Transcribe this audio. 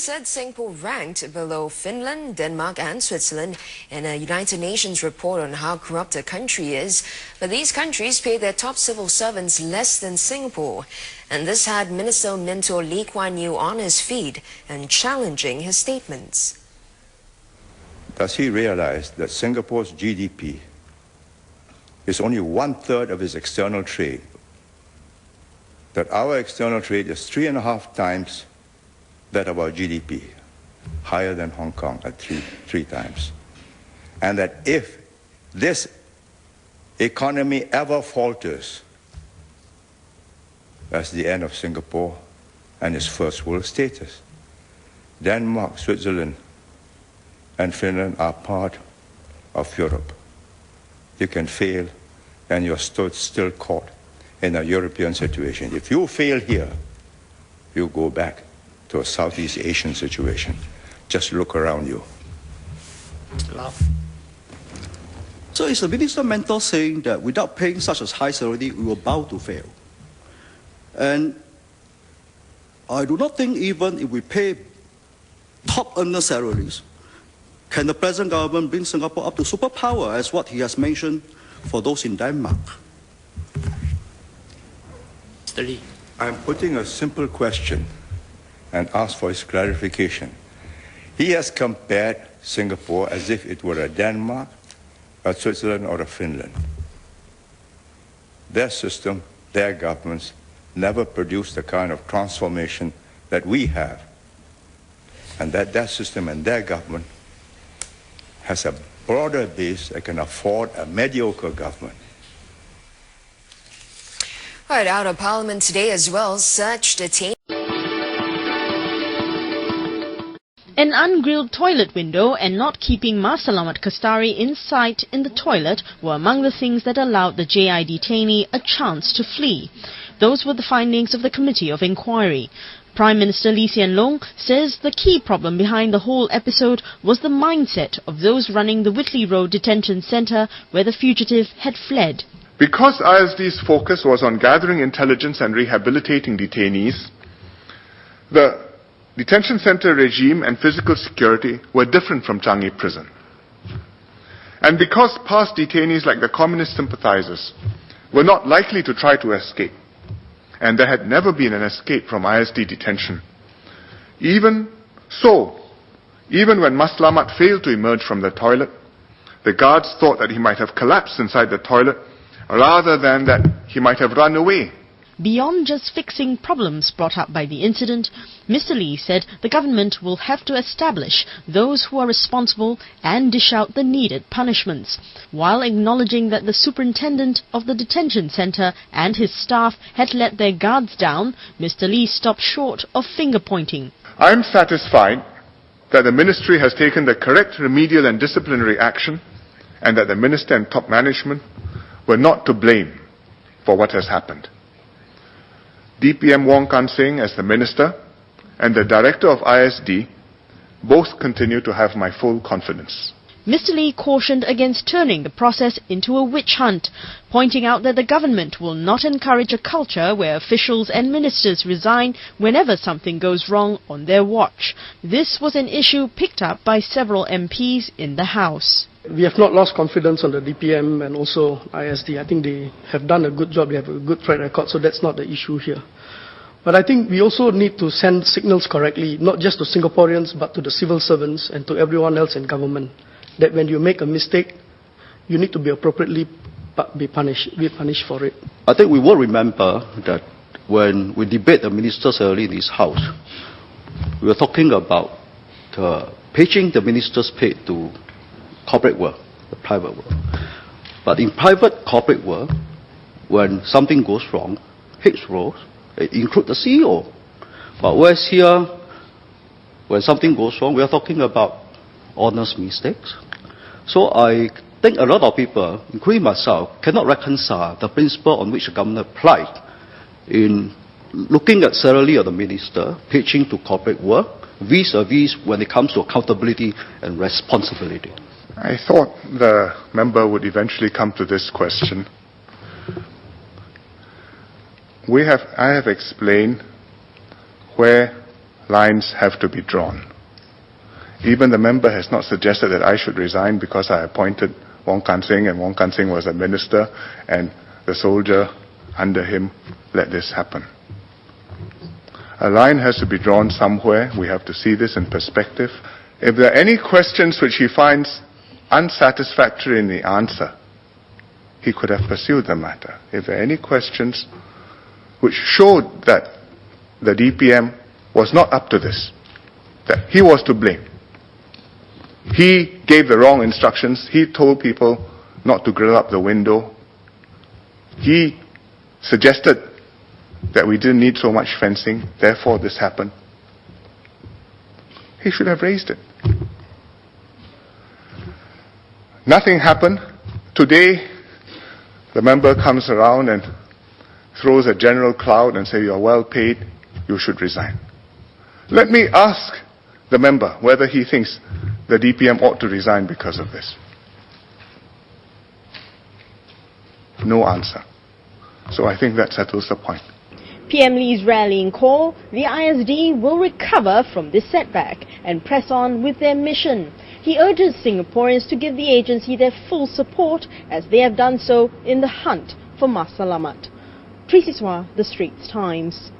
said Singapore ranked below Finland, Denmark and Switzerland in a United Nations report on how corrupt the country is. But these countries pay their top civil servants less than Singapore. And this had Minister Mentor Lee Kuan Yew on his feet and challenging his statements. Does he realize that Singapore's GDP is only 1/3 of its external trade? That our external trade is 3.5 times that of our GDP, higher than Hong Kong at three times. And that if this economy ever falters, that's the end of Singapore and its first world status. Denmark, Switzerland, and Finland are part of Europe. You can fail and you're still caught in a European situation. If you fail here, you go back to a Southeast Asian situation. Just look around you. So is the Minister Mentor saying that without paying such a high salary, we were bound to fail? And I do not think even if we pay top earner salaries, can the present government bring Singapore up to superpower as what he has mentioned for those in Denmark? Mr. Lee. I'm putting a simple question and ask for his clarification. He has compared Singapore as if it were a Denmark, a Switzerland, or a Finland. Their system, their governments, never produced the kind of transformation that we have. And that system and their government has a broader base that can afford a mediocre government. All right, out of Parliament today as well, such detain. An ungrilled toilet window and not keeping Mas Selamat Kastari in sight in the toilet were among the things that allowed the JI detainee a chance to flee. Those were the findings of the Committee of Inquiry. Prime Minister Hsein says the key problem behind the whole episode was the mindset of those running the Whitley Road Detention Centre where the fugitive had fled. Because ISD's focus was on gathering intelligence and rehabilitating detainees, the detention centre regime and physical security were different from Changi Prison. And because past detainees like the communist sympathizers were not likely to try to escape, and there had never been an escape from ISD detention, even when Mas Selamat failed to emerge from the toilet, the guards thought that he might have collapsed inside the toilet rather than that he might have run away. Beyond just fixing problems brought up by the incident, Mr. Lee said the government will have to establish those who are responsible and dish out the needed punishments. While acknowledging that the superintendent of the detention centre and his staff had let their guards down, Mr. Lee stopped short of finger-pointing. I am satisfied that the ministry has taken the correct remedial and disciplinary action and that the minister and top management were not to blame for what has happened. DPM Wong Kan Seng as the minister and the director of ISD both continue to have my full confidence. Mr. Lee cautioned against turning the process into a witch hunt, pointing out that the government will not encourage a culture where officials and ministers resign whenever something goes wrong on their watch. This was an issue picked up by several MPs in the House. We have not lost confidence on the DPM and also ISD. I think they have done a good job. They have a good track record, so that's not the issue here. But I think we also need to send signals correctly, not just to Singaporeans, but to the civil servants and to everyone else in government, that when you make a mistake, you need to be appropriately be punished for it. I think we will remember that when we debate the minister's salary in this House, we were talking about pitching the minister's pay to corporate world, the private world. But in private corporate world, when something goes wrong, heads rolls, it includes the CEO. But whereas here, when something goes wrong, we are talking about honest mistakes. So I think a lot of people, including myself, cannot reconcile the principle on which the government applied in looking at salary of the minister, pitching to corporate world, vis-a-vis when it comes to accountability and responsibility. I thought the member would eventually come to this question. I have explained where lines have to be drawn. Even the member has not suggested that I should resign because I appointed Wong Kan Seng, and Wong Kan Seng was a minister, and the soldier under him let this happen. A line has to be drawn somewhere. We have to see this in perspective. If there are any questions which he finds unsatisfactory in the answer, he could have pursued the matter. If there are any questions which showed that the DPM was not up to this, that he was to blame, he gave the wrong instructions, he told people not to grill up the window, he suggested that we didn't need so much fencing, therefore this happened, he should have raised it. Nothing happened. Today, the member comes around and throws a general cloud and says, "You are well paid, you should resign." Let me ask the member whether he thinks the DPM ought to resign because of this. No answer. So I think that settles the point. PM Lee's rallying call, the ISD will recover from this setback and press on with their mission. He urges Singaporeans to give the agency their full support as they have done so in the hunt for Mas Selamat. Tracy Swa, The Straits Times.